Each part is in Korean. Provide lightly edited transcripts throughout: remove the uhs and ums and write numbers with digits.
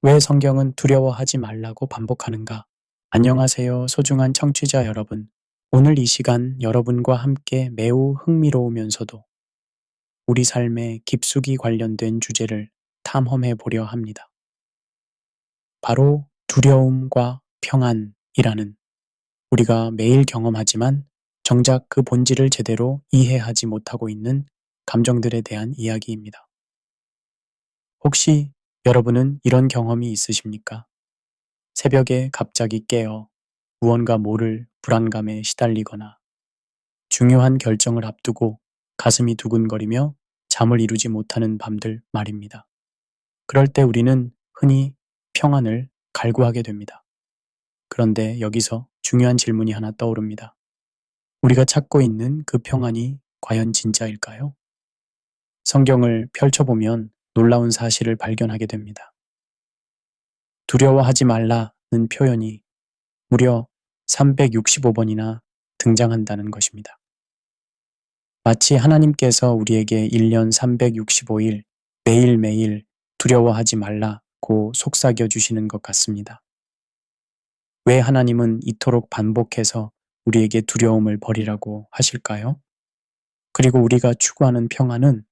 왜 성경은 두려워하지 말라고 반복하는가? 안녕하세요, 소중한 청취자 여러분. 오늘 이 시간 여러분과 함께 매우 흥미로우면서도 우리 삶에 깊숙이 관련된 주제를 탐험해 보려 합니다. 바로 두려움과 평안이라는 우리가 매일 경험하지만 정작 그 본질을 제대로 이해하지 못하고 있는 감정들에 대한 이야기입니다. 혹시 여러분은 이런 경험이 있으십니까? 새벽에 갑자기 깨어 무언가 모를 불안감에 시달리거나 중요한 결정을 앞두고 가슴이 두근거리며 잠을 이루지 못하는 밤들 말입니다. 그럴 때 우리는 흔히 평안을 갈구하게 됩니다. 그런데 여기서 중요한 질문이 하나 떠오릅니다. 우리가 찾고 있는 그 평안이 과연 진짜일까요? 성경을 펼쳐보면 놀라운 사실을 발견하게 됩니다. 두려워하지 말라는 표현이 무려 365번이나 등장한다는 것입니다. 마치 하나님께서 우리에게 1년 365일 매일매일 두려워하지 말라고 속삭여 주시는 것 같습니다. 왜 하나님은 이토록 반복해서 우리에게 두려움을 버리라고 하실까요? 그리고 우리가 추구하는 평안은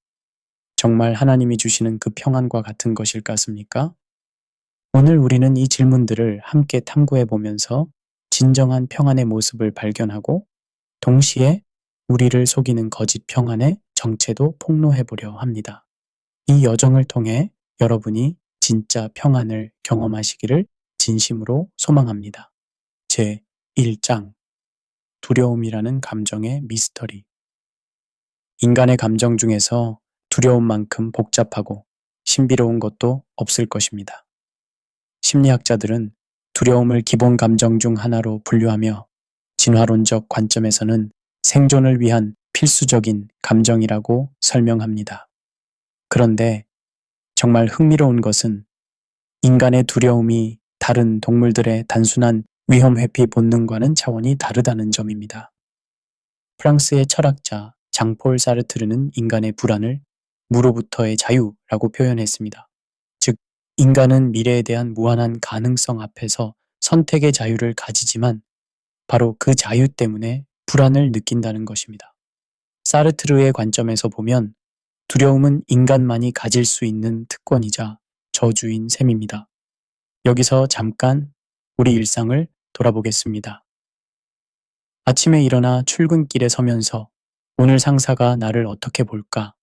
정말 하나님이 주시는 그 평안과 같은 것일 같습니까? 오늘 우리는 이 질문들을 함께 탐구해 보면서 진정한 평안의 모습을 발견하고 동시에 우리를 속이는 거짓 평안의 정체도 폭로해 보려 합니다. 이 여정을 통해 여러분이 진짜 평안을 경험하시기를 진심으로 소망합니다. 제 1장 두려움이라는 감정의 미스터리. 인간의 감정 중에서 두려움만큼 복잡하고 신비로운 것도 없을 것입니다. 심리학자들은 두려움을 기본 감정 중 하나로 분류하며 진화론적 관점에서는 생존을 위한 필수적인 감정이라고 설명합니다. 그런데 정말 흥미로운 것은 인간의 두려움이 다른 동물들의 단순한 위험 회피 본능과는 차원이 다르다는 점입니다. 프랑스의 철학자 장폴 사르트르는 인간의 불안을 무로부터의 자유라고 표현했습니다. 즉, 인간은 미래에 대한 무한한 가능성 앞에서 선택의 자유를 가지지만 바로 그 자유 때문에 불안을 느낀다는 것입니다. 사르트르의 관점에서 보면 두려움은 인간만이 가질 수 있는 특권이자 저주인 셈입니다. 여기서 잠깐 우리 일상을 돌아보겠습니다. 아침에 일어나 출근길에 서면서 오늘 상사가 나를 어떻게 볼까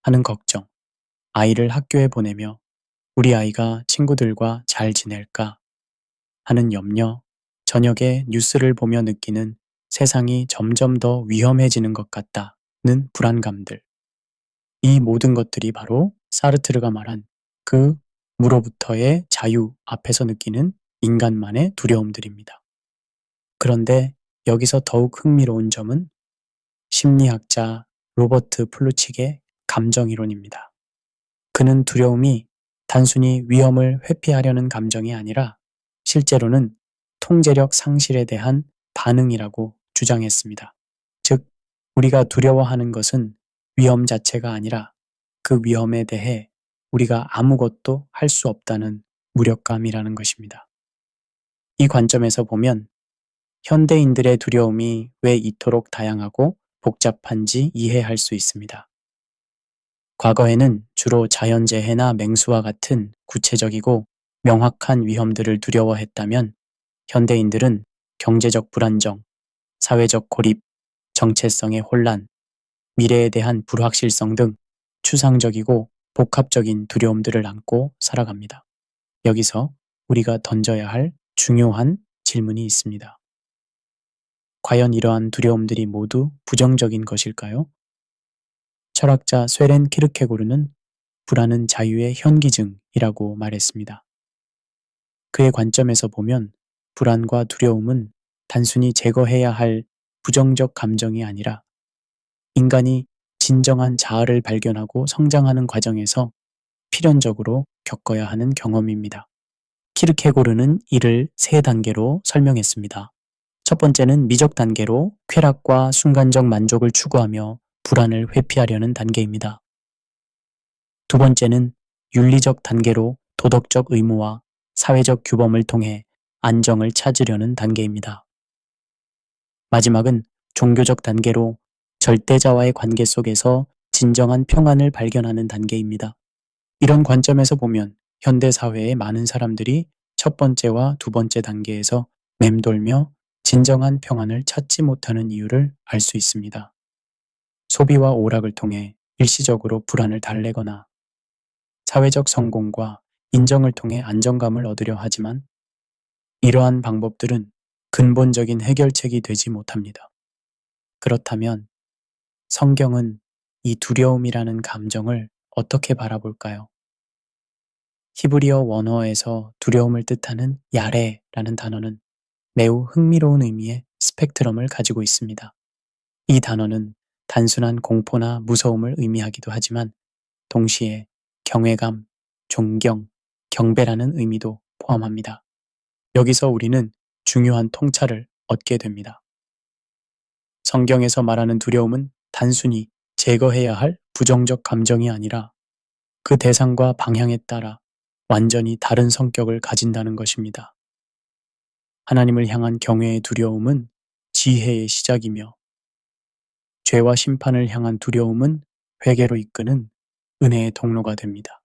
하는 걱정, 아이를 학교에 보내며 우리 아이가 친구들과 잘 지낼까 하는 염려, 저녁에 뉴스를 보며 느끼는 세상이 점점 더 위험해지는 것 같다는 불안감들. 이 모든 것들이 바로 사르트르가 말한 그 무로부터의 자유 앞에서 느끼는 인간만의 두려움들입니다. 그런데 여기서 더욱 흥미로운 점은 심리학자 로버트 플루칙의 감정이론입니다. 그는 두려움이 단순히 위험을 회피하려는 감정이 아니라 실제로는 통제력 상실에 대한 반응이라고 주장했습니다. 즉, 우리가 두려워하는 것은 위험 자체가 아니라 그 위험에 대해 우리가 아무것도 할 수 없다는 무력감이라는 것입니다. 이 관점에서 보면 현대인들의 두려움이 왜 이토록 다양하고 복잡한지 이해할 수 있습니다. 과거에는 주로 자연재해나 맹수와 같은 구체적이고 명확한 위험들을 두려워했다면 현대인들은 경제적 불안정, 사회적 고립, 정체성의 혼란, 미래에 대한 불확실성 등 추상적이고 복합적인 두려움들을 안고 살아갑니다. 여기서 우리가 던져야 할 중요한 질문이 있습니다. 과연 이러한 두려움들이 모두 부정적인 것일까요? 철학자 쇠렌 키르케고르는 불안은 자유의 현기증이라고 말했습니다. 그의 관점에서 보면 불안과 두려움은 단순히 제거해야 할 부정적 감정이 아니라 인간이 진정한 자아를 발견하고 성장하는 과정에서 필연적으로 겪어야 하는 경험입니다. 키르케고르는 이를 세 단계로 설명했습니다. 첫 번째는 미적 단계로 쾌락과 순간적 만족을 추구하며 불안을 회피하려는 단계입니다. 두 번째는 윤리적 단계로 도덕적 의무와 사회적 규범을 통해 안정을 찾으려는 단계입니다. 마지막은 종교적 단계로 절대자와의 관계 속에서 진정한 평안을 발견하는 단계입니다. 이런 관점에서 보면 현대 사회의 많은 사람들이 첫 번째와 두 번째 단계에서 맴돌며 진정한 평안을 찾지 못하는 이유를 알 수 있습니다. 소비와 오락을 통해 일시적으로 불안을 달래거나 사회적 성공과 인정을 통해 안정감을 얻으려 하지만 이러한 방법들은 근본적인 해결책이 되지 못합니다. 그렇다면 성경은 이 두려움이라는 감정을 어떻게 바라볼까요? 히브리어 원어에서 두려움을 뜻하는 야레라는 단어는 매우 흥미로운 의미의 스펙트럼을 가지고 있습니다. 이 단어는 단순한 공포나 무서움을 의미하기도 하지만 동시에 경외감, 존경, 경배라는 의미도 포함합니다. 여기서 우리는 중요한 통찰을 얻게 됩니다. 성경에서 말하는 두려움은 단순히 제거해야 할 부정적 감정이 아니라 그 대상과 방향에 따라 완전히 다른 성격을 가진다는 것입니다. 하나님을 향한 경외의 두려움은 지혜의 시작이며 죄와 심판을 향한 두려움은 회개로 이끄는 은혜의 통로가 됩니다.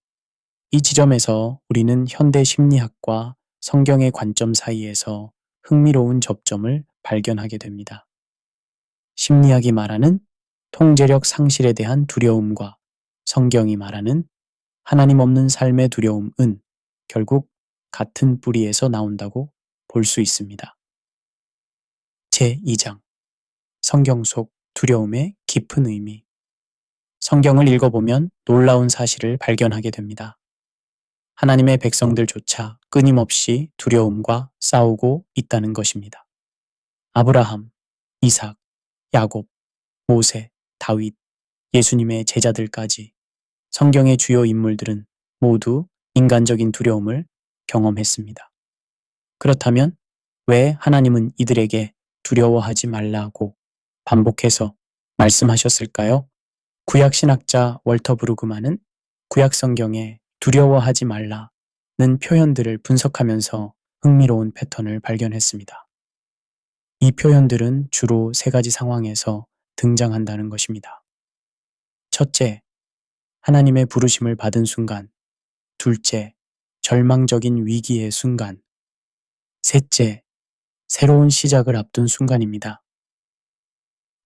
이 지점에서 우리는 현대 심리학과 성경의 관점 사이에서 흥미로운 접점을 발견하게 됩니다. 심리학이 말하는 통제력 상실에 대한 두려움과 성경이 말하는 하나님 없는 삶의 두려움은 결국 같은 뿌리에서 나온다고 볼 수 있습니다. 제2장 성경 속 두려움의 깊은 의미. 성경을 읽어보면 놀라운 사실을 발견하게 됩니다. 하나님의 백성들조차 끊임없이 두려움과 싸우고 있다는 것입니다. 아브라함, 이삭, 야곱, 모세, 다윗, 예수님의 제자들까지 성경의 주요 인물들은 모두 인간적인 두려움을 경험했습니다. 그렇다면 왜 하나님은 이들에게 두려워하지 말라고 반복해서 말씀하셨을까요? 구약신학자 월터 브루그만은 구약성경에 두려워하지 말라는 표현들을 분석하면서 흥미로운 패턴을 발견했습니다. 이 표현들은 주로 세 가지 상황에서 등장한다는 것입니다. 첫째, 하나님의 부르심을 받은 순간. 둘째, 절망적인 위기의 순간. 셋째, 새로운 시작을 앞둔 순간입니다.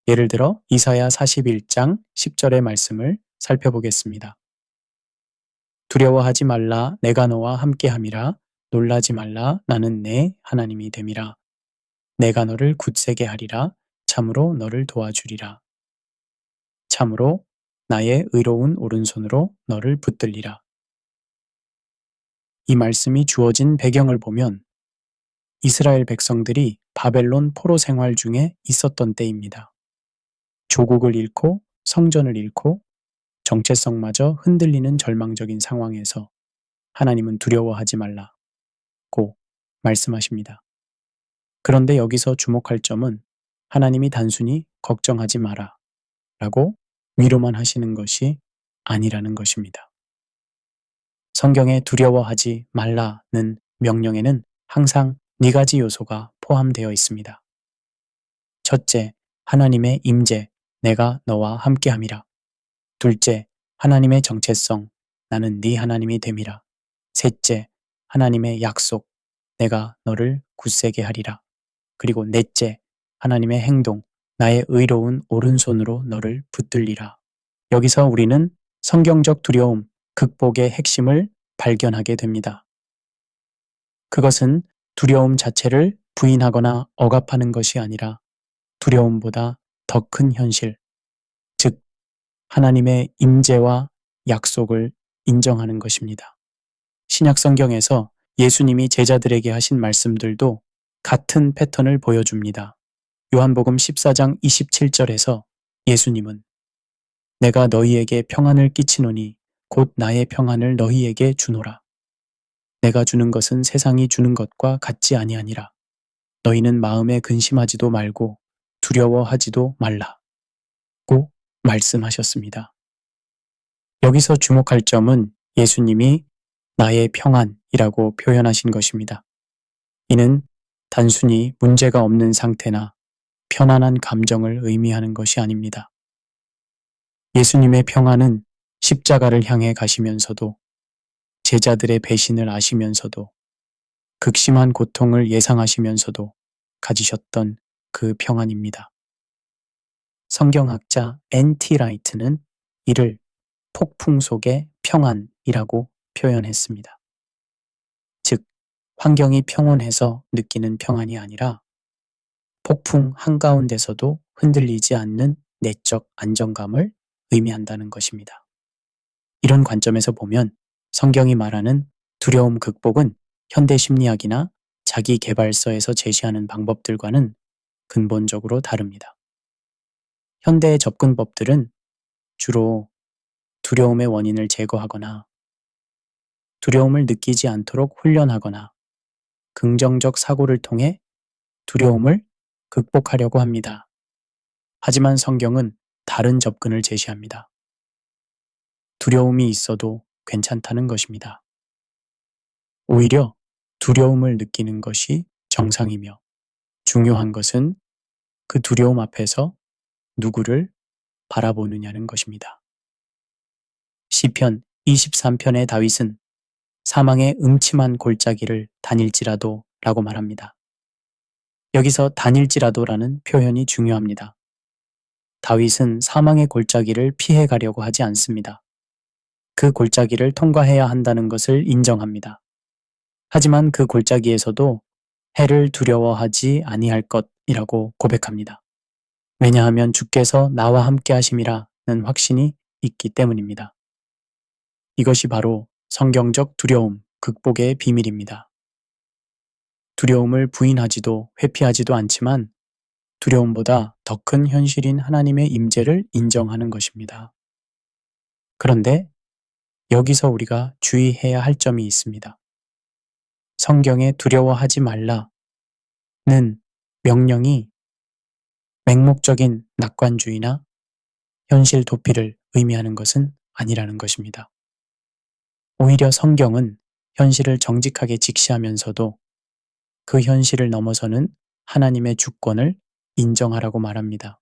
예를 들어 이사야 41장 10절의 말씀을 살펴보겠습니다. 두려워하지 말라, 내가 너와 함께함이라. 놀라지 말라, 나는 내 하나님이 됨이라. 내가 너를 굳세게 하리라. 참으로 너를 도와주리라. 참으로 나의 의로운 오른손으로 너를 붙들리라. 이 말씀이 주어진 배경을 보면 이스라엘 백성들이 바벨론 포로 생활 중에 있었던 때입니다. 조국을 잃고 성전을 잃고 정체성마저 흔들리는 절망적인 상황에서 하나님은 두려워하지 말라고 말씀하십니다. 그런데 여기서 주목할 점은 하나님이 단순히 걱정하지 마라 라고 위로만 하시는 것이 아니라는 것입니다. 성경에 두려워하지 말라는 명령에는 항상 네 가지 요소가 포함되어 있습니다. 첫째, 하나님의 임재, 내가 너와 함께함이라. 둘째, 하나님의 정체성, 나는 네 하나님이 됨이라. 셋째, 하나님의 약속, 내가 너를 굳세게 하리라. 그리고 넷째, 하나님의 행동, 나의 의로운 오른손으로 너를 붙들리라. 여기서 우리는 성경적 두려움, 극복의 핵심을 발견하게 됩니다. 그것은 두려움 자체를 부인하거나 억압하는 것이 아니라 두려움보다 더 큰 현실, 즉 하나님의 임재와 약속을 인정하는 것입니다. 신약 성경에서 예수님이 제자들에게 하신 말씀들도 같은 패턴을 보여줍니다. 요한복음 14장 27절에서 예수님은 내가 너희에게 평안을 끼치노니 곧 나의 평안을 너희에게 주노라. 내가 주는 것은 세상이 주는 것과 같지 아니하니라. 너희는 마음에 근심하지도 말고 두려워하지도 말라고 말씀하셨습니다. 여기서 주목할 점은 예수님이 나의 평안이라고 표현하신 것입니다. 이는 단순히 문제가 없는 상태나 편안한 감정을 의미하는 것이 아닙니다. 예수님의 평안은 십자가를 향해 가시면서도 제자들의 배신을 아시면서도 극심한 고통을 예상하시면서도 가지셨던 그 평안입니다. 성경학자 N.T. 라이트는 이를 폭풍 속의 평안이라고 표현했습니다. 즉, 환경이 평온해서 느끼는 평안이 아니라 폭풍 한가운데서도 흔들리지 않는 내적 안정감을 의미한다는 것입니다. 이런 관점에서 보면 성경이 말하는 두려움 극복은 현대 심리학이나 자기 개발서에서 제시하는 방법들과는 근본적으로 다릅니다. 현대의 접근법들은 주로 두려움의 원인을 제거하거나 두려움을 느끼지 않도록 훈련하거나 긍정적 사고를 통해 두려움을 극복하려고 합니다. 하지만 성경은 다른 접근을 제시합니다. 두려움이 있어도 괜찮다는 것입니다. 오히려 두려움을 느끼는 것이 정상이며 중요한 것은 그 두려움 앞에서 누구를 바라보느냐는 것입니다. 시편 23편의 다윗은 사망의 음침한 골짜기를 다닐지라도 라고 말합니다. 여기서 다닐지라도라는 표현이 중요합니다. 다윗은 사망의 골짜기를 피해 가려고 하지 않습니다. 그 골짜기를 통과해야 한다는 것을 인정합니다. 하지만 그 골짜기에서도 해를 두려워하지 아니할 것이라고 고백합니다. 왜냐하면 주께서 나와 함께 하심이라는 확신이 있기 때문입니다. 이것이 바로 성경적 두려움 극복의 비밀입니다. 두려움을 부인하지도 회피하지도 않지만 두려움보다 더 큰 현실인 하나님의 임재를 인정하는 것입니다. 그런데 여기서 우리가 주의해야 할 점이 있습니다. 성경에 두려워하지 말라는 명령이 맹목적인 낙관주의나 현실 도피를 의미하는 것은 아니라는 것입니다. 오히려 성경은 현실을 정직하게 직시하면서도 그 현실을 넘어서는 하나님의 주권을 인정하라고 말합니다.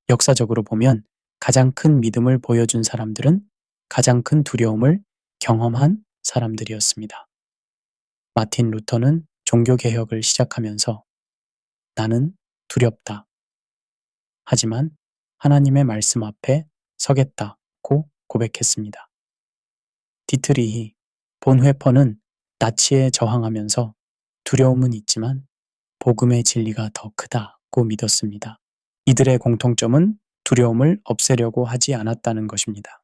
역사적으로 보면 가장 큰 믿음을 보여준 사람들은 가장 큰 두려움을 경험한 사람들이었습니다. 마틴 루터는 종교개혁을 시작하면서 나는 두렵다. 하지만 하나님의 말씀 앞에 서겠다고 고백했습니다. 디트리히 본회퍼는 나치에 저항하면서 두려움은 있지만 복음의 진리가 더 크다고 믿었습니다. 이들의 공통점은 두려움을 없애려고 하지 않았다는 것입니다.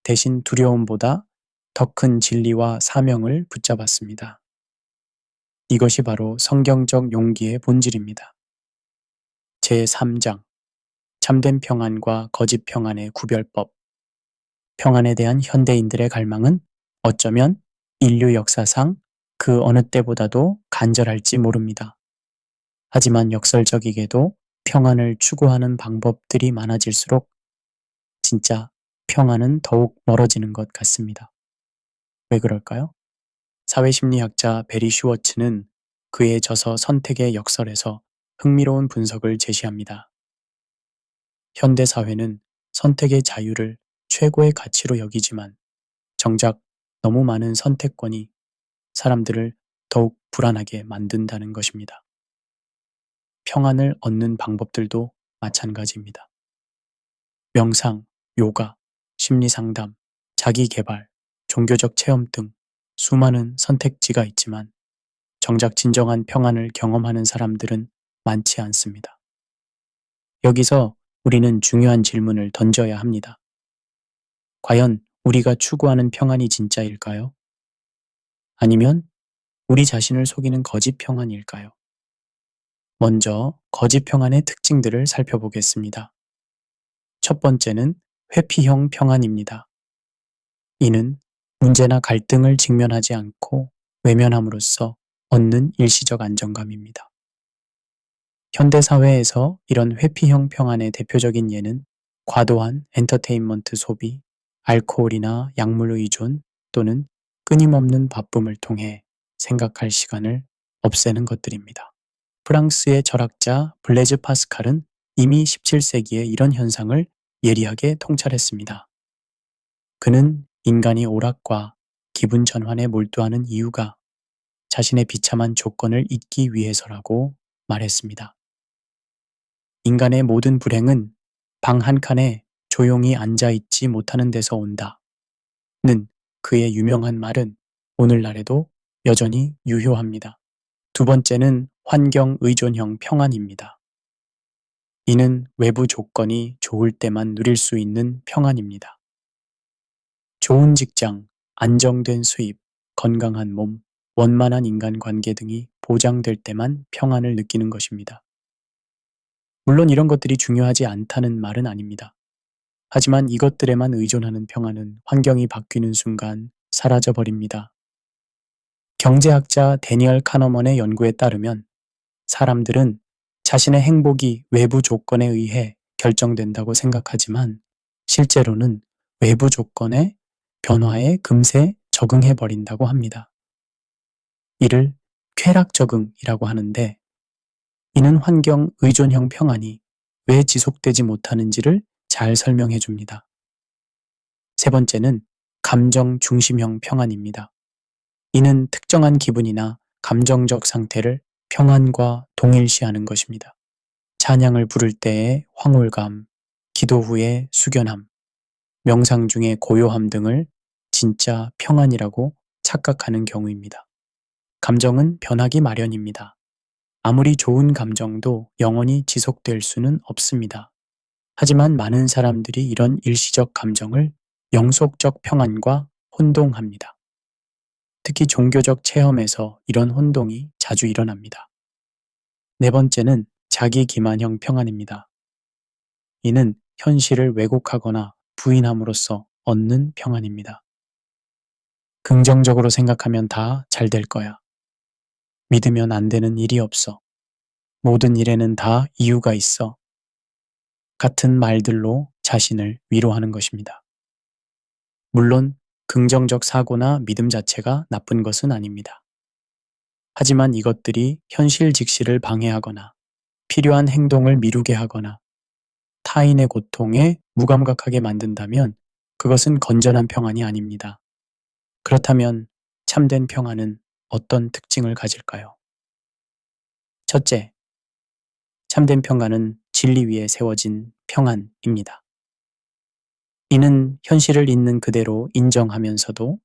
대신 두려움보다 더 큰 진리와 사명을 붙잡았습니다. 이것이 바로 성경적 용기의 본질입니다. 제3장 참된 평안과 거짓 평안의 구별법. 평안에 대한 현대인들의 갈망은 어쩌면 인류 역사상 그 어느 때보다도 간절할지 모릅니다. 하지만 역설적이게도 평안을 추구하는 방법들이 많아질수록 진짜 평안은 더욱 멀어지는 것 같습니다. 왜 그럴까요? 사회심리학자 베리 슈워츠는 그의 저서 선택의 역설에서 흥미로운 분석을 제시합니다. 현대사회는 선택의 자유를 최고의 가치로 여기지만 정작 너무 많은 선택권이 사람들을 더욱 불안하게 만든다는 것입니다. 평안을 얻는 방법들도 마찬가지입니다. 명상, 요가, 심리상담, 자기개발, 종교적 체험 등 수많은 선택지가 있지만 정작 진정한 평안을 경험하는 사람들은 많지 않습니다. 여기서 우리는 중요한 질문을 던져야 합니다. 과연 우리가 추구하는 평안이 진짜일까요? 아니면 우리 자신을 속이는 거짓 평안일까요? 먼저 거짓 평안의 특징들을 살펴보겠습니다. 첫 번째는 회피형 평안입니다. 이는 문제나 갈등을 직면하지 않고 외면함으로써 얻는 일시적 안정감입니다. 현대사회에서 이런 회피형 평안의 대표적인 예는 과도한 엔터테인먼트 소비, 알코올이나 약물 의존, 또는 끊임없는 바쁨을 통해 생각할 시간을 없애는 것들입니다. 프랑스의 철학자 블레즈 파스칼은 이미 17세기에 이런 현상을 예리하게 통찰했습니다. 그는 인간이 오락과 기분 전환에 몰두하는 이유가 자신의 비참한 조건을 잊기 위해서라고 말했습니다. 인간의 모든 불행은 방 한 칸에 조용히 앉아있지 못하는 데서 온다. 는 그의 유명한 말은 오늘날에도 여전히 유효합니다. 두 번째는 환경 의존형 평안입니다. 이는 외부 조건이 좋을 때만 누릴 수 있는 평안입니다. 좋은 직장, 안정된 수입, 건강한 몸, 원만한 인간관계 등이 보장될 때만 평안을 느끼는 것입니다. 물론 이런 것들이 중요하지 않다는 말은 아닙니다. 하지만 이것들에만 의존하는 평안은 환경이 바뀌는 순간 사라져 버립니다. 경제학자 데니얼 카너먼의 연구에 따르면 사람들은 자신의 행복이 외부 조건에 의해 결정된다고 생각하지만 실제로는 외부 조건의 변화에 금세 적응해 버린다고 합니다. 이를 쾌락 적응이라고 하는데 이는 환경 의존형 평안이 왜 지속되지 못하는지를 잘 설명해 줍니다. 세 번째는 감정 중심형 평안입니다. 이는 특정한 기분이나 감정적 상태를 평안과 동일시하는 것입니다. 찬양을 부를 때의 황홀감, 기도 후의 숙연함, 명상 중의 고요함 등을 진짜 평안이라고 착각하는 경우입니다. 감정은 변하기 마련입니다. 아무리 좋은 감정도 영원히 지속될 수는 없습니다. 하지만 많은 사람들이 이런 일시적 감정을 영속적 평안과 혼동합니다. 특히 종교적 체험에서 이런 혼동이 자주 일어납니다. 네 번째는 자기 기만형 평안입니다. 이는 현실을 왜곡하거나 부인함으로써 얻는 평안입니다. 긍정적으로 생각하면 다 잘 될 거야. 믿으면 안 되는 일이 없어. 모든 일에는 다 이유가 있어. 같은 말들로 자신을 위로하는 것입니다. 물론 긍정적 사고나 믿음 자체가 나쁜 것은 아닙니다. 하지만 이것들이 현실 직시를 방해하거나 필요한 행동을 미루게 하거나 타인의 고통에 무감각하게 만든다면 그것은 건전한 평안이 아닙니다. 그렇다면 참된 평안은 어떤 특징을 가질까요? 첫째, 참된 평안은 진리 위에 세워진 평안입니다. 이는 현실을 있는 그대로 인정하면서도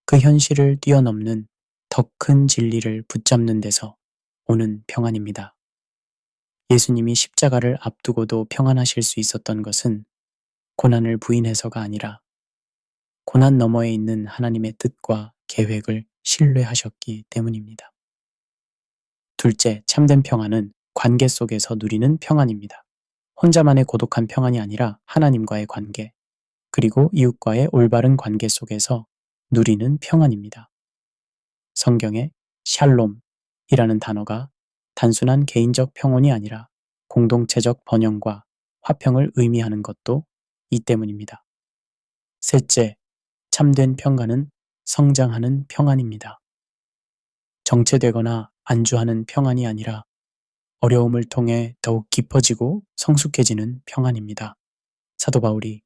그 현실을 뛰어넘는 더 큰 진리를 붙잡는 데서 오는 평안입니다. 예수님이 십자가를 앞두고도 평안하실 수 있었던 것은 고난을 부인해서가 아니라 고난 너머에 있는 하나님의 뜻과 계획을 신뢰하셨기 때문입니다. 둘째, 참된 평안은 관계 속에서 누리는 평안입니다. 혼자만의 고독한 평안이 아니라 하나님과의 관계, 그리고 이웃과의 올바른 관계 속에서 누리는 평안입니다. 성경에 샬롬이라는 단어가 단순한 개인적 평온이 아니라 공동체적 번영과 화평을 의미하는 것도 이 때문입니다. 셋째, 참된 평안은 성장하는 평안입니다. 정체되거나 안주하는 평안이 아니라 어려움을 통해 더욱 깊어지고 성숙해지는 평안입니다. 사도 바울이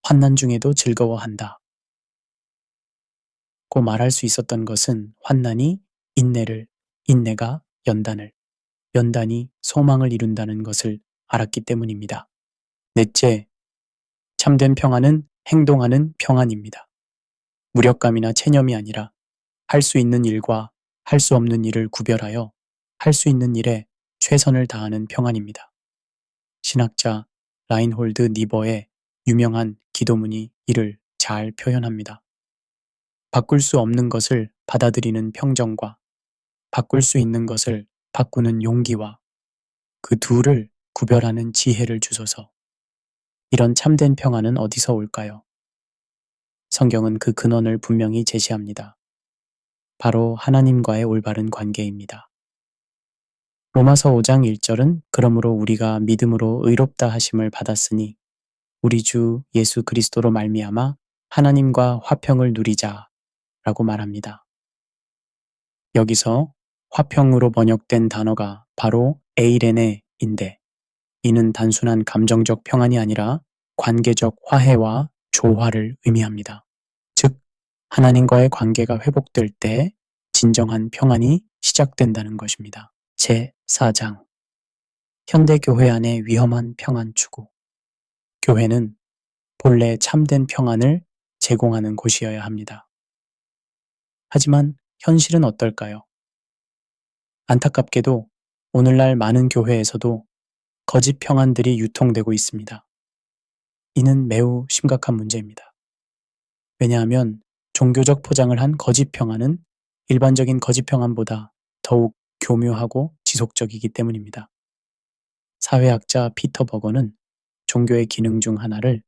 환난 중에도 즐거워한다 고 말할 수 있었던 것은 환난이 인내를, 인내가 연단을, 연단이 소망을 이룬다는 것을 알았기 때문입니다. 넷째, 참된 평안은 행동하는 평안입니다. 무력감이나 체념이 아니라 할 수 있는 일과 할 수 없는 일을 구별하여 할 수 있는 일에 최선을 다하는 평안입니다. 신학자 라인홀드 니버의 유명한 기도문이 이를 잘 표현합니다. 바꿀 수 없는 것을 받아들이는 평정과 바꿀 수 있는 것을 바꾸는 용기와 그 둘을 구별하는 지혜를 주소서. 이런 참된 평안은 어디서 올까요? 성경은 그 근원을 분명히 제시합니다. 바로 하나님과의 올바른 관계입니다. 로마서 5장 1절은 그러므로 우리가 믿음으로 의롭다 하심을 받았으니 우리 주 예수 그리스도로 말미암아 하나님과 화평을 누리자라고 말합니다. 여기서 화평으로 번역된 단어가 바로 에이레네인데 이는 단순한 감정적 평안이 아니라 관계적 화해와 조화를 의미합니다. 즉, 하나님과의 관계가 회복될 때 진정한 평안이 시작된다는 것입니다. 제4장 현대교회 안의 위험한 평안 추구. 교회는 본래 참된 평안을 제공하는 곳이어야 합니다. 하지만 현실은 어떨까요? 안타깝게도 오늘날 많은 교회에서도 거짓 평안들이 유통되고 있습니다. 이는 매우 심각한 문제입니다. 왜냐하면 종교적 포장을 한 거짓 평안은 일반적인 거짓 평안보다 더욱 교묘하고 지속적이기 때문입니다. 사회학자 피터 버거는 종교의 기능 중 하나를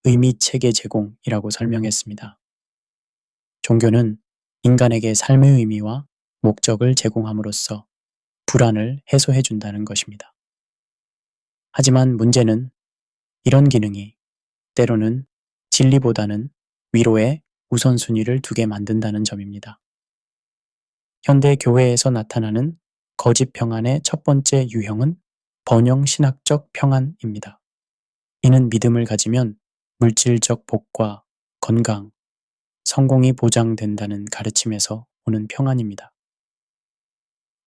의미 체계 제공이라고 설명했습니다. 종교는 인간에게 삶의 의미와 목적을 제공함으로써 불안을 해소해 준다는 것입니다. 하지만 문제는 이런 기능이 때로는 진리보다는 위로에 우선순위를 두게 만든다는 점입니다. 현대 교회에서 나타나는 거짓 평안의 첫 번째 유형은 번영 신학적 평안입니다. 이는 믿음을 가지면 물질적 복과 건강, 성공이 보장된다는 가르침에서 오는 평안입니다.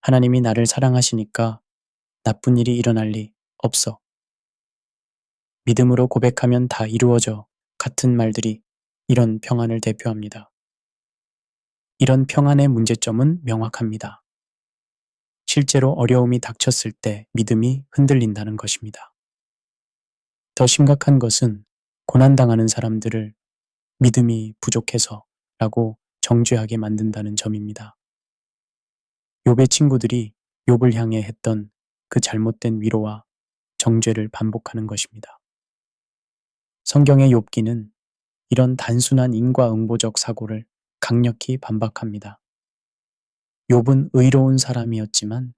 하나님이 나를 사랑하시니까 나쁜 일이 일어날 리 없어. 믿음으로 고백하면 다 이루어져 같은 말들이 이런 평안을 대표합니다. 이런 평안의 문제점은 명확합니다. 실제로 어려움이 닥쳤을 때 믿음이 흔들린다는 것입니다. 더 심각한 것은 고난당하는 사람들을 믿음이 부족해서 라고 정죄하게 만든다는 점입니다. 욥의 친구들이 욥을 향해 했던 그 잘못된 위로와 정죄를 반복하는 것입니다. 성경의 욥기는 이런 단순한 인과응보적 사고를 강력히 반박합니다. 욥은 의로운 사람이었지만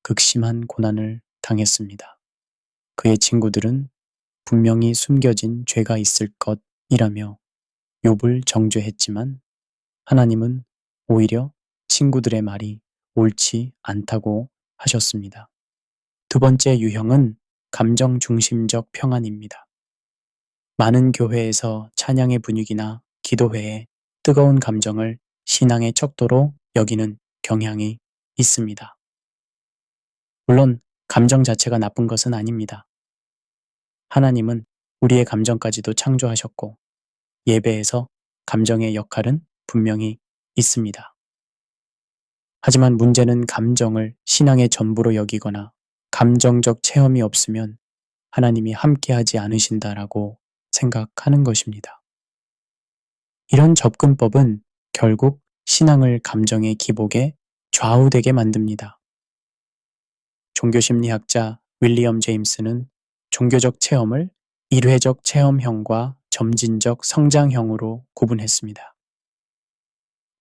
극심한 고난을 당했습니다. 그의 친구들은 분명히 숨겨진 죄가 있을 것이라며 욥을 정죄했지만 하나님은 오히려 친구들의 말이 옳지 않다고 하셨습니다. 두 번째 유형은 감정 중심적 평안입니다. 많은 교회에서 찬양의 분위기나 기도회에 뜨거운 감정을 신앙의 척도로 여기는 경향이 있습니다. 물론 감정 자체가 나쁜 것은 아닙니다. 하나님은 우리의 감정까지도 창조하셨고 예배에서 감정의 역할은 분명히 있습니다. 하지만 문제는 감정을 신앙의 전부로 여기거나 감정적 체험이 없으면 하나님이 함께하지 않으신다라고 생각하는 것입니다. 이런 접근법은 결국 신앙을 감정의 기복에 좌우되게 만듭니다. 종교심리학자 윌리엄 제임스는 종교적 체험을 일회적 체험형과 점진적 성장형으로 구분했습니다.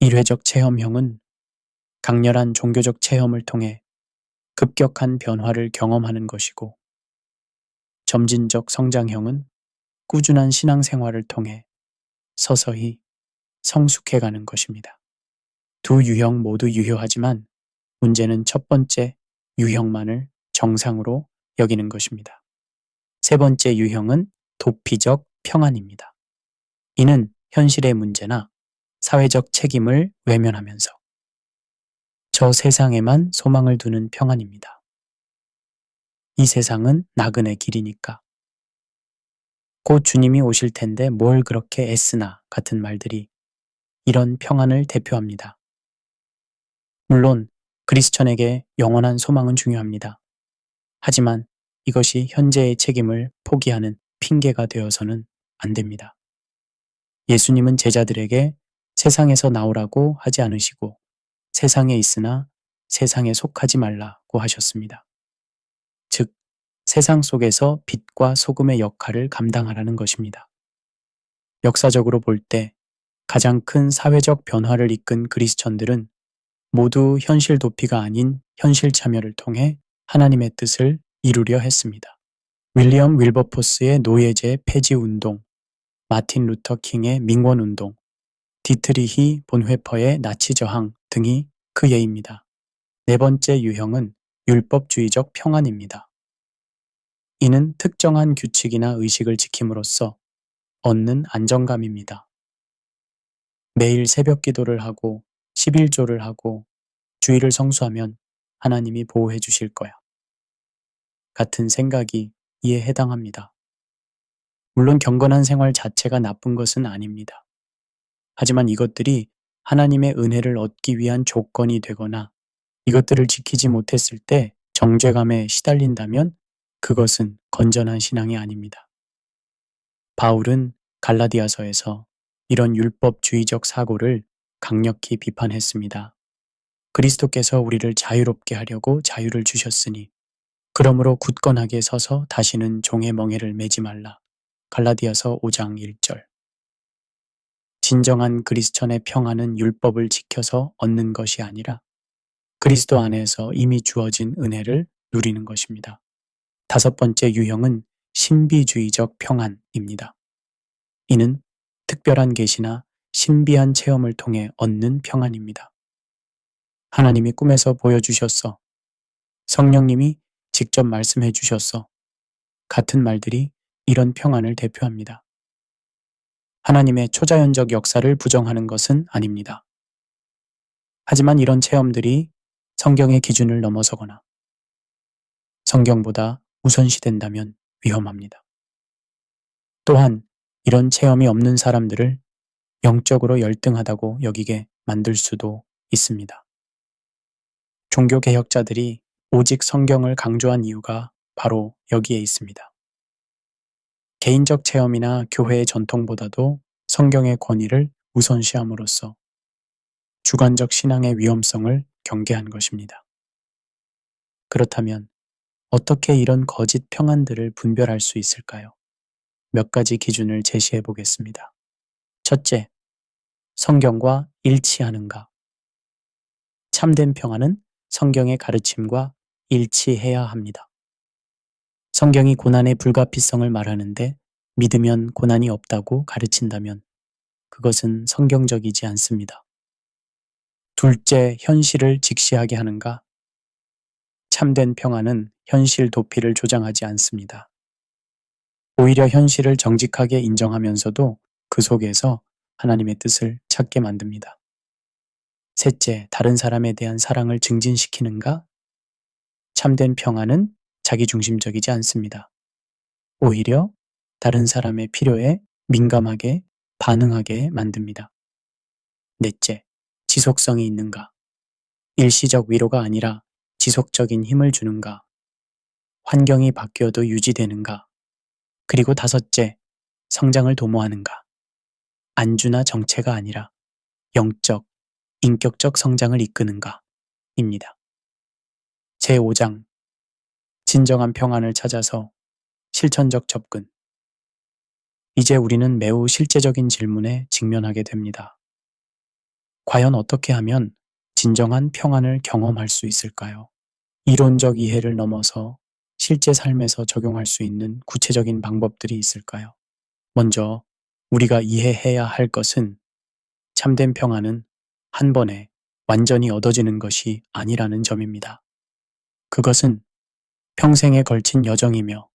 일회적 체험형은 강렬한 종교적 체험을 통해 급격한 변화를 경험하는 것이고, 점진적 성장형은 꾸준한 신앙생활을 통해 서서히 성숙해가는 것입니다. 두 유형 모두 유효하지만 문제는 첫 번째 유형만을 정상으로 여기는 것입니다. 세 번째 유형은 도피적 평안입니다. 이는 현실의 문제나 사회적 책임을 외면하면서 저 세상에만 소망을 두는 평안입니다. 이 세상은 나그네 길이니까. 곧 주님이 오실 텐데 뭘 그렇게 애쓰나 같은 말들이 이런 평안을 대표합니다. 물론 그리스천에게 영원한 소망은 중요합니다. 하지만 이것이 현재의 책임을 포기하는 핑계가 되어서는 안 됩니다. 예수님은 제자들에게 세상에서 나오라고 하지 않으시고 세상에 있으나 세상에 속하지 말라고 하셨습니다. 즉, 세상 속에서 빛과 소금의 역할을 감당하라는 것입니다. 역사적으로 볼 때 가장 큰 사회적 변화를 이끈 그리스천들은 모두 현실 도피가 아닌 현실 참여를 통해 하나님의 뜻을 이루려 했습니다. 윌리엄 윌버포스의 노예제 폐지 운동, 마틴 루터 킹의 민권운동, 디트리히 본회퍼의 나치 저항 등이 그 예입니다. 네 번째 유형은 율법주의적 평안입니다. 이는 특정한 규칙이나 의식을 지킴으로써 얻는 안정감입니다. 매일 새벽 기도를 하고 11조를 하고 주일을 성수하면 하나님이 보호해 주실 거야. 같은 생각이 이에 해당합니다. 물론 경건한 생활 자체가 나쁜 것은 아닙니다. 하지만 이것들이 하나님의 은혜를 얻기 위한 조건이 되거나 이것들을 지키지 못했을 때 정죄감에 시달린다면 그것은 건전한 신앙이 아닙니다. 바울은 갈라디아서에서 이런 율법주의적 사고를 강력히 비판했습니다. 그리스도께서 우리를 자유롭게 하려고 자유를 주셨으니 그러므로 굳건하게 서서 다시는 종의 멍에를 매지 말라. 갈라디아서 5장 1절. 진정한 그리스천의 평안은 율법을 지켜서 얻는 것이 아니라 그리스도 안에서 이미 주어진 은혜를 누리는 것입니다. 다섯 번째 유형은 신비주의적 평안입니다. 이는 특별한 계시나 신비한 체험을 통해 얻는 평안입니다. 하나님이 꿈에서 보여주셨어. 성령님이 직접 말씀해 주셨어. 같은 말들이 이런 평안을 대표합니다. 하나님의 초자연적 역사를 부정하는 것은 아닙니다. 하지만 이런 체험들이 성경의 기준을 넘어서거나 성경보다 우선시된다면 위험합니다. 또한 이런 체험이 없는 사람들을 영적으로 열등하다고 여기게 만들 수도 있습니다. 종교개혁자들이 오직 성경을 강조한 이유가 바로 여기에 있습니다. 개인적 체험이나 교회의 전통보다도 성경의 권위를 우선시함으로써 주관적 신앙의 위험성을 경계한 것입니다. 그렇다면 어떻게 이런 거짓 평안들을 분별할 수 있을까요? 몇 가지 기준을 제시해 보겠습니다. 첫째, 성경과 일치하는가? 참된 평안은 성경의 가르침과 일치해야 합니다. 성경이 고난의 불가피성을 말하는데 믿으면 고난이 없다고 가르친다면 그것은 성경적이지 않습니다. 둘째, 현실을 직시하게 하는가? 참된 평안은 현실 도피를 조장하지 않습니다. 오히려 현실을 정직하게 인정하면서도 그 속에서 하나님의 뜻을 찾게 만듭니다. 셋째, 다른 사람에 대한 사랑을 증진시키는가? 참된 평안은 자기중심적이지 않습니다. 오히려 다른 사람의 필요에 민감하게 반응하게 만듭니다. 넷째, 지속성이 있는가? 일시적 위로가 아니라 지속적인 힘을 주는가? 환경이 바뀌어도 유지되는가? 그리고 다섯째, 성장을 도모하는가? 안주나 정체가 아니라 영적, 인격적 성장을 이끄는가? 입니다. 제5장, 진정한 평안을 찾아서 실천적 접근. 이제 우리는 매우 실제적인 질문에 직면하게 됩니다. 과연 어떻게 하면 진정한 평안을 경험할 수 있을까요? 이론적 이해를 넘어서 실제 삶에서 적용할 수 있는 구체적인 방법들이 있을까요? 먼저 우리가 이해해야 할 것은 참된 평안은 한 번에 완전히 얻어지는 것이 아니라는 점입니다. 그것은 평생에 걸친 여정이며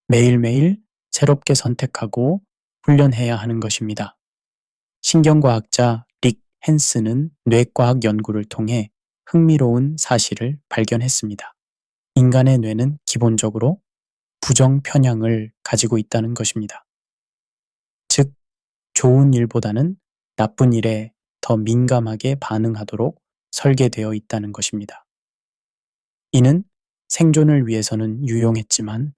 매일매일 새롭게 선택하고 훈련해야 하는 것입니다. 신경과학자 릭 헨스는 뇌과학 연구를 통해 흥미로운 사실을 발견했습니다. 인간의 뇌는 기본적으로 부정 편향을 가지고 있다는 것입니다. 즉, 좋은 일보다는 나쁜 일에 더 민감하게 반응하도록 설계되어 있다는 것입니다. 이는 생존을 위해서는 유용했지만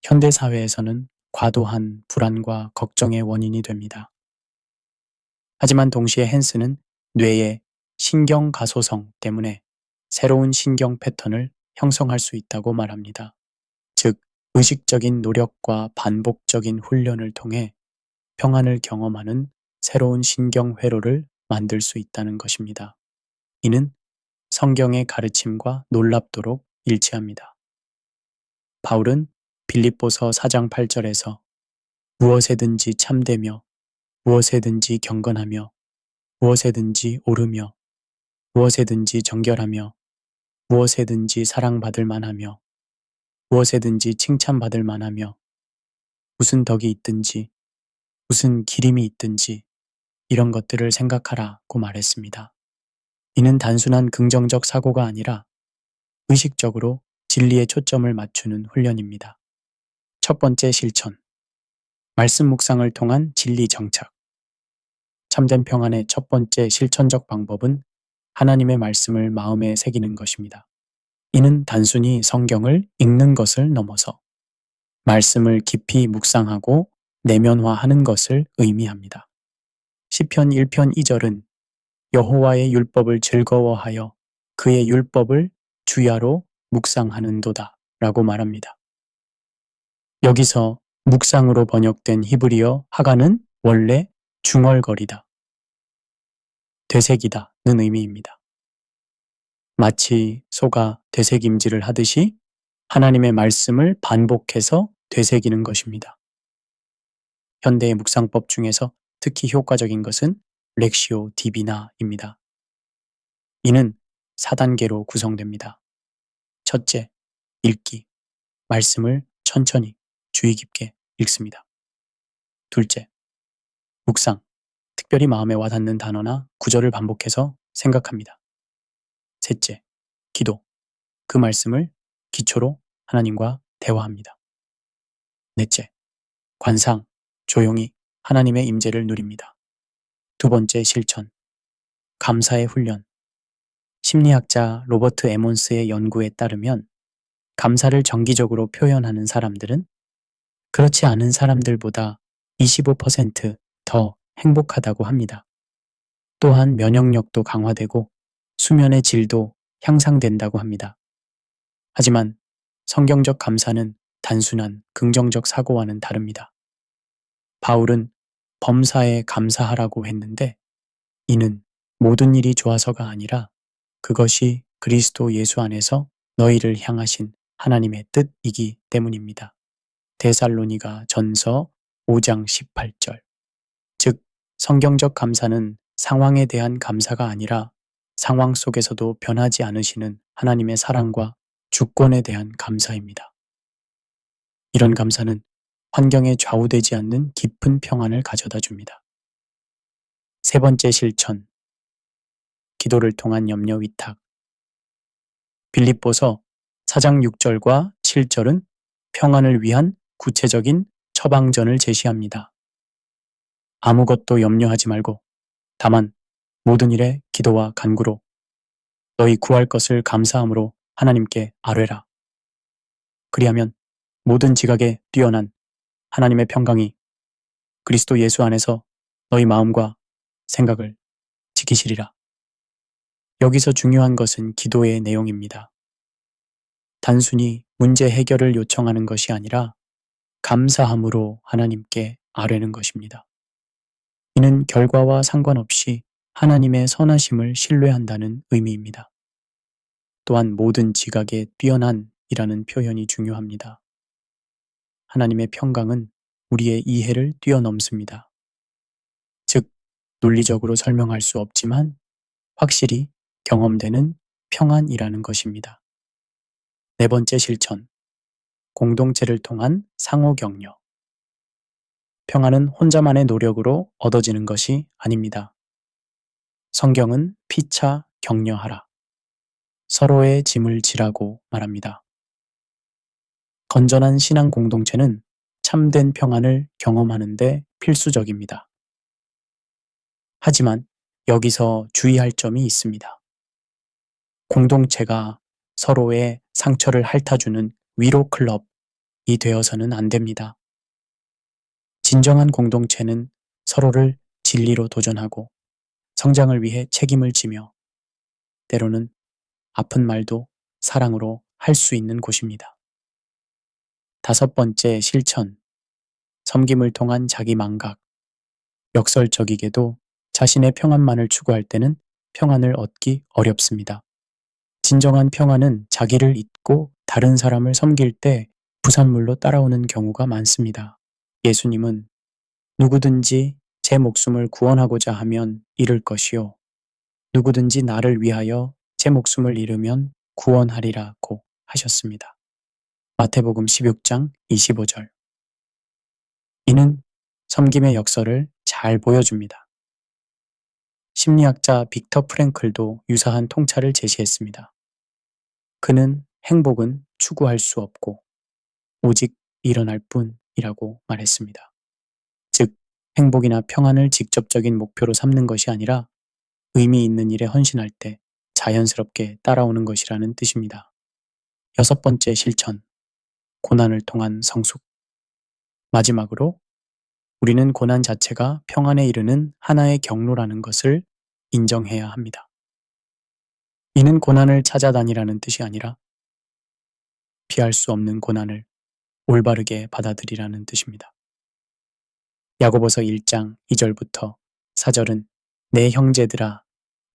현대사회에서는 과도한 불안과 걱정의 원인이 됩니다. 하지만 동시에 헨스는 뇌의 신경가소성 때문에 새로운 신경 패턴을 형성할 수 있다고 말합니다. 즉, 의식적인 노력과 반복적인 훈련을 통해 평안을 경험하는 새로운 신경 회로를 만들 수 있다는 것입니다. 이는 성경의 가르침과 놀랍도록 일치합니다. 바울은 빌립보서 4장 8절에서 무엇에든지 참되며 무엇에든지 경건하며 무엇에든지 오르며 무엇에든지 정결하며 무엇에든지 사랑받을 만하며 무엇에든지 칭찬받을 만하며 무슨 덕이 있든지 무슨 기림이 있든지 이런 것들을 생각하라고 말했습니다. 이는 단순한 긍정적 사고가 아니라 의식적으로 진리에 초점을 맞추는 훈련입니다. 첫 번째 실천. 말씀 묵상을 통한 진리 정착. 참된 평안의 첫 번째 실천적 방법은 하나님의 말씀을 마음에 새기는 것입니다. 이는 단순히 성경을 읽는 것을 넘어서 말씀을 깊이 묵상하고 내면화하는 것을 의미합니다. 시편 1편 2절은 여호와의 율법을 즐거워하여 그의 율법을 주야로 묵상하는도다 라고 말합니다. 여기서 묵상으로 번역된 히브리어 하가는 원래 중얼거리다, 되새기다는 의미입니다. 마치 소가 되새김질을 하듯이 하나님의 말씀을 반복해서 되새기는 것입니다. 현대의 묵상법 중에서 특히 효과적인 것은 렉시오 디비나입니다. 이는 4단계로 구성됩니다. 첫째, 읽기. 말씀을 천천히 주의 깊게 읽습니다. 둘째, 묵상. 특별히 마음에 와닿는 단어나 구절을 반복해서 생각합니다. 셋째, 기도. 그 말씀을 기초로 하나님과 대화합니다. 넷째, 관상. 조용히 하나님의 임재를 누립니다. 두 번째 실천. 감사의 훈련. 심리학자 로버트 에몬스의 연구에 따르면 감사를 정기적으로 표현하는 사람들은 그렇지 않은 사람들보다 25% 더 행복하다고 합니다. 또한 면역력도 강화되고 수면의 질도 향상된다고 합니다. 하지만 성경적 감사는 단순한 긍정적 사고와는 다릅니다. 바울은 범사에 감사하라고 했는데 이는 모든 일이 좋아서가 아니라 그것이 그리스도 예수 안에서 너희를 향하신 하나님의 뜻이기 때문입니다. 데살로니가 전서 5장 18절. 즉, 성경적 감사는 상황에 대한 감사가 아니라 상황 속에서도 변하지 않으시는 하나님의 사랑과 주권에 대한 감사입니다. 이런 감사는 환경에 좌우되지 않는 깊은 평안을 가져다 줍니다. 세 번째 실천. 기도를 통한 염려 위탁. 빌립보서 4장 6절과 7절은 평안을 위한 구체적인 처방전을 제시합니다. 아무것도 염려하지 말고 다만 모든 일에 기도와 간구로 너희 구할 것을 감사함으로 하나님께 아뢰라. 그리하면 모든 지각에 뛰어난 하나님의 평강이 그리스도 예수 안에서 너희 마음과 생각을 지키시리라. 여기서 중요한 것은 기도의 내용입니다. 단순히 문제 해결을 요청하는 것이 아니라 감사함으로 하나님께 아뢰는 것입니다. 이는 결과와 상관없이 하나님의 선하심을 신뢰한다는 의미입니다. 또한 모든 지각에 뛰어난이라는 표현이 중요합니다. 하나님의 평강은 우리의 이해를 뛰어넘습니다. 즉, 논리적으로 설명할 수 없지만 확실히 경험되는 평안이라는 것입니다. 네 번째 실천. 공동체를 통한 상호 격려. 평안은 혼자만의 노력으로 얻어지는 것이 아닙니다. 성경은 피차 격려하라. 서로의 짐을 지라고 말합니다. 건전한 신앙 공동체는 참된 평안을 경험하는 데 필수적입니다. 하지만 여기서 주의할 점이 있습니다. 공동체가 서로의 상처를 핥아주는 위로 클럽이 되어서는 안 됩니다. 진정한 공동체는 서로를 진리로 도전하고 성장을 위해 책임을 지며 때로는 아픈 말도 사랑으로 할 수 있는 곳입니다. 다섯 번째 실천. 섬김을 통한 자기 망각. 역설적이게도 자신의 평안만을 추구할 때는 평안을 얻기 어렵습니다. 진정한 평안은 자기를 잊고 다른 사람을 섬길 때 부산물로 따라오는 경우가 많습니다. 예수님은 누구든지 제 목숨을 구원하고자 하면 잃을 것이요. 누구든지 나를 위하여 제 목숨을 잃으면 구원하리라고 하셨습니다. 마태복음 16장 25절. 이는 섬김의 역설을 잘 보여줍니다. 심리학자 빅터 프랭클도 유사한 통찰을 제시했습니다. 그는 행복은 추구할 수 없고 오직 일어날 뿐이라고 말했습니다. 즉, 행복이나 평안을 직접적인 목표로 삼는 것이 아니라 의미 있는 일에 헌신할 때 자연스럽게 따라오는 것이라는 뜻입니다. 6번째 실천, 고난을 통한 성숙. 마지막으로 우리는 고난 자체가 평안에 이르는 하나의 경로라는 것을 인정해야 합니다. 이는 고난을 찾아다니라는 뜻이 아니라 피할 수 없는 고난을 올바르게 받아들이라는 뜻입니다. 야고보서 1장 2절부터 4절은 내 형제들아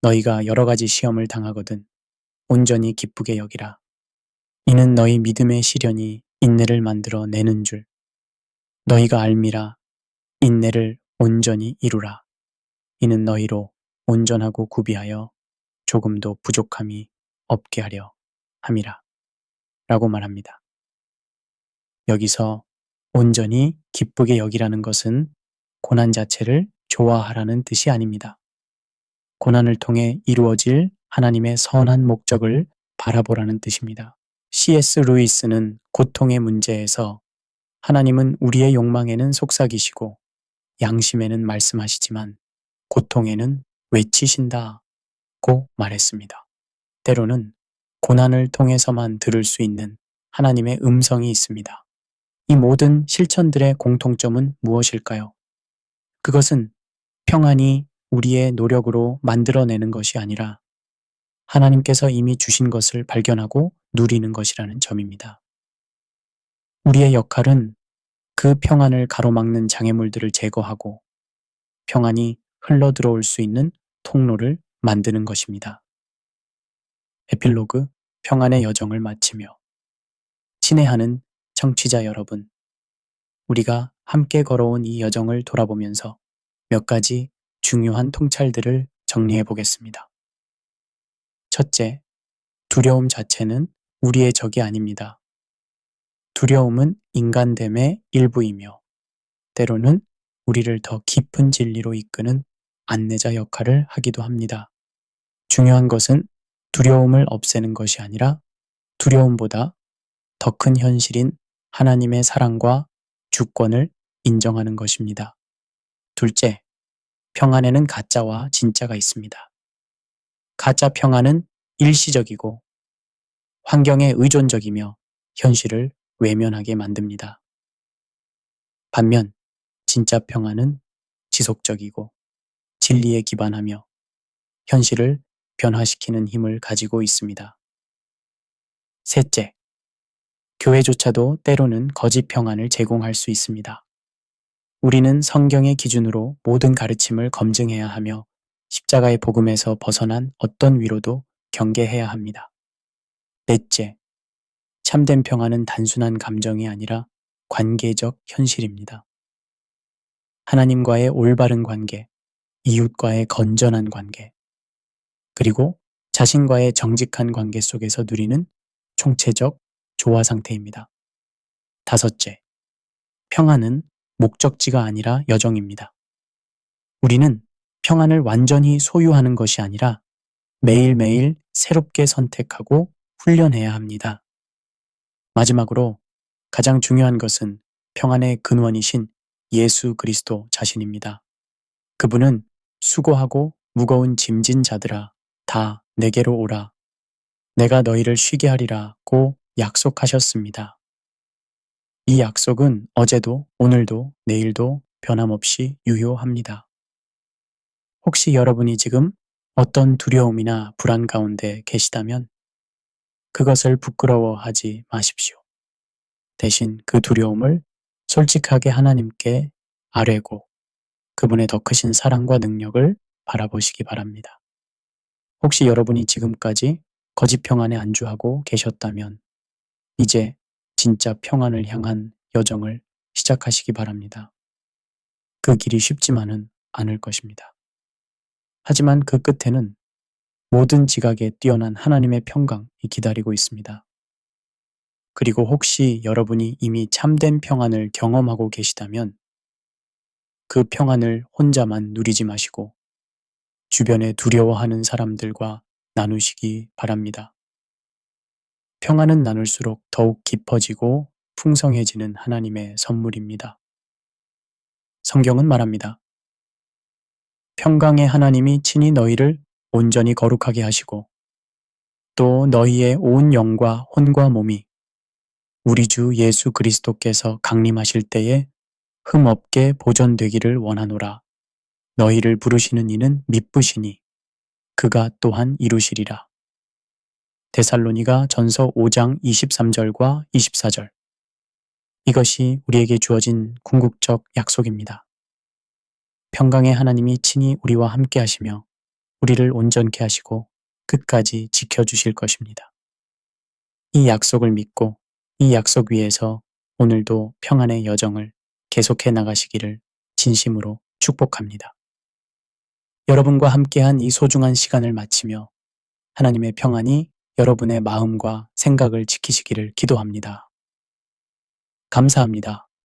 너희가 여러 가지 시험을 당하거든 온전히 기쁘게 여기라. 이는 너희 믿음의 시련이 인내를 만들어 내는 줄 너희가 알미라. 인내를 온전히 이루라. 이는 너희로 온전하고 구비하여 조금도 부족함이 없게 하려 함이라. 라고 말합니다. 여기서 온전히 기쁘게 여기라는 것은 고난 자체를 좋아하라는 뜻이 아닙니다. 고난을 통해 이루어질 하나님의 선한 목적을 바라보라는 뜻입니다. C.S. 루이스는 고통의 문제에서 하나님은 우리의 욕망에는 속삭이시고 양심에는 말씀하시지만 고통에는 외치신다고 말했습니다. 때로는 고난을 통해서만 들을 수 있는 하나님의 음성이 있습니다. 이 모든 실천들의 공통점은 무엇일까요? 그것은 평안이 우리의 노력으로 만들어내는 것이 아니라 하나님께서 이미 주신 것을 발견하고 누리는 것이라는 점입니다. 우리의 역할은 그 평안을 가로막는 장애물들을 제거하고 평안이 흘러들어올 수 있는 통로를 만드는 것입니다. 에필로그 평안의 여정을 마치며 친애하는 청취자 여러분, 우리가 함께 걸어온 이 여정을 돌아보면서 몇 가지 중요한 통찰들을 정리해 보겠습니다. 첫째, 두려움 자체는 우리의 적이 아닙니다. 두려움은 인간됨의 일부이며 때로는 우리를 더 깊은 진리로 이끄는 안내자 역할을 하기도 합니다. 중요한 것은 두려움을 없애는 것이 아니라 두려움보다 더 큰 현실인 하나님의 사랑과 주권을 인정하는 것입니다. 둘째, 평안에는 가짜와 진짜가 있습니다. 가짜 평안은 일시적이고 환경에 의존적이며 현실을 외면하게 만듭니다. 반면 진짜 평안은 지속적이고 진리에 기반하며 현실을 변화시키는 힘을 가지고 있습니다. 셋째, 교회조차도 때로는 거짓 평안을 제공할 수 있습니다. 우리는 성경의 기준으로 모든 가르침을 검증해야 하며 십자가의 복음에서 벗어난 어떤 위로도 경계해야 합니다. 넷째, 참된 평안은 단순한 감정이 아니라 관계적 현실입니다. 하나님과의 올바른 관계, 이웃과의 건전한 관계, 그리고 자신과의 정직한 관계 속에서 누리는 총체적 조화 상태입니다. 다섯째, 평안은 목적지가 아니라 여정입니다. 우리는 평안을 완전히 소유하는 것이 아니라 매일매일 새롭게 선택하고 훈련해야 합니다. 마지막으로 가장 중요한 것은 평안의 근원이신 예수 그리스도 자신입니다. 그분은 수고하고 무거운 짐진 자들아 다 내게로 오라. 내가 너희를 쉬게 하리라고 약속하셨습니다. 이 약속은 어제도 오늘도 내일도 변함없이 유효합니다. 혹시 여러분이 지금 어떤 두려움이나 불안 가운데 계시다면 그것을 부끄러워하지 마십시오. 대신 그 두려움을 솔직하게 하나님께 아뢰고 그분의 더 크신 사랑과 능력을 바라보시기 바랍니다. 혹시 여러분이 지금까지 거짓 평안에 안주하고 계셨다면 이제 진짜 평안을 향한 여정을 시작하시기 바랍니다. 그 길이 쉽지만은 않을 것입니다. 하지만 그 끝에는 모든 지각에 뛰어난 하나님의 평강이 기다리고 있습니다. 그리고 혹시 여러분이 이미 참된 평안을 경험하고 계시다면 그 평안을 혼자만 누리지 마시고 주변에 두려워하는 사람들과 나누시기 바랍니다. 평안은 나눌수록 더욱 깊어지고 풍성해지는 하나님의 선물입니다. 성경은 말합니다. 평강의 하나님이 친히 너희를 온전히 거룩하게 하시고 또 너희의 온 영과 혼과 몸이 우리 주 예수 그리스도께서 강림하실 때에 흠없게 보존되기를 원하노라. 너희를 부르시는 이는 미쁘시니 그가 또한 이루시리라. 데살로니가 전서 5장 23절과 24절. 이것이 우리에게 주어진 궁극적 약속입니다. 평강의 하나님이 친히 우리와 함께 하시며 우리를 온전케 하시고 끝까지 지켜주실 것입니다. 이 약속을 믿고 이 약속 위에서 오늘도 평안의 여정을 계속해 나가시기를 진심으로 축복합니다. 여러분과 함께한 이 소중한 시간을 마치며 하나님의 평안이 여러분의 마음과 생각을 지키시기를 기도합니다. 감사합니다.